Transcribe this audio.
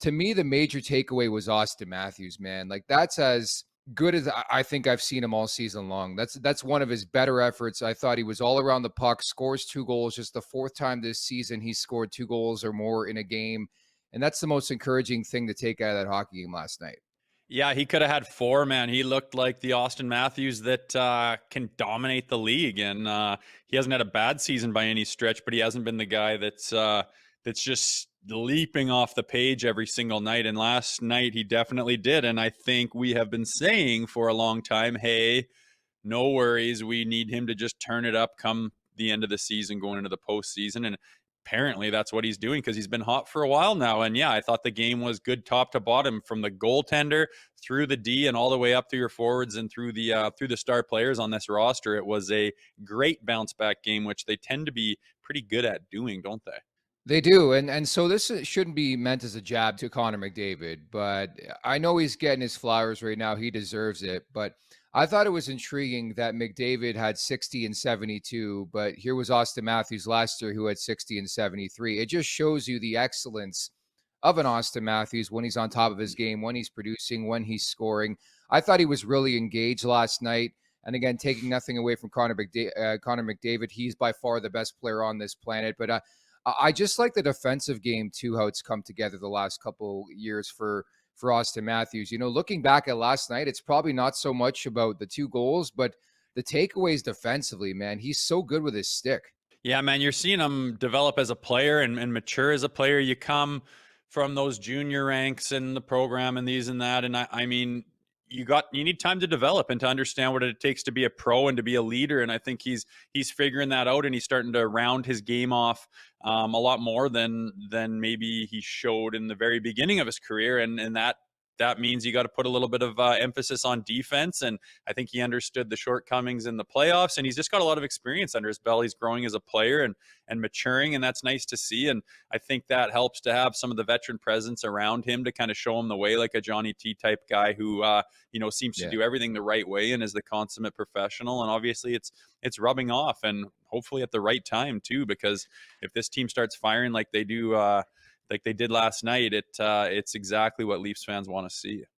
to me, the major takeaway was Auston Matthews, man. Like that's as good as I think I've seen him all season long. That's one of his better efforts. I thought he was all around the puck, scores 2 goals, just the fourth time this season he scored 2 goals or more in a game. And that's the most encouraging thing to take out of that hockey game last night. Yeah, he could have had four, man. He looked like the Auston Matthews that can dominate the league, and he hasn't had a bad season by any stretch. But he hasn't been the guy that's just leaping off the page every single night. And last night he definitely did. And I think we have been saying for a long time, hey, no worries. We need him to just turn it up come the end of the season, going into the postseason. And apparently that's what he's doing because he's been hot for a while now. And yeah, I thought the game was good top to bottom, from the goaltender through the D and all the way up through your forwards and through the star players on this roster. It was a great bounce back game, which they tend to be pretty good at doing, don't they? They do, and so this shouldn't be meant as a jab to Connor McDavid, but I know he's getting his flowers right now. He deserves it, but I thought it was intriguing that McDavid had 60 and 72, but here was Auston Matthews last year who had 60 and 73. It just shows you the excellence of an Auston Matthews when he's on top of his game, when he's producing, when he's scoring. I thought he was really engaged last night. And again, taking nothing away from Connor McDavid, he's by far the best player on this planet. But I just like the defensive game too, how it's come together the last couple years for Auston Matthews. You know, looking back at last night, it's probably not so much about the 2 goals, but the takeaways defensively, man. He's so good with his stick. Yeah, man, you're seeing him develop as a player and mature as a player. You come from those junior ranks in the program and these and that. And I mean, you need time to develop and to understand what it takes to be a pro and to be a leader. And I think he's figuring that out, and he's starting to round his game off a lot more than maybe he showed in the very beginning of his career. And that means you got to put a little bit of emphasis on defense. And I think he understood the shortcomings in the playoffs, and he's just got a lot of experience under his belt. He's growing as a player and maturing, and that's nice to see. And I think that helps to have some of the veteran presence around him to kind of show him the way, like a Johnny T type guy who, seems to Yeah. do everything the right way and is the consummate professional. And obviously it's rubbing off, and hopefully at the right time too, because if this team starts firing like they do, like they did last night, it's exactly what Leafs fans want to see.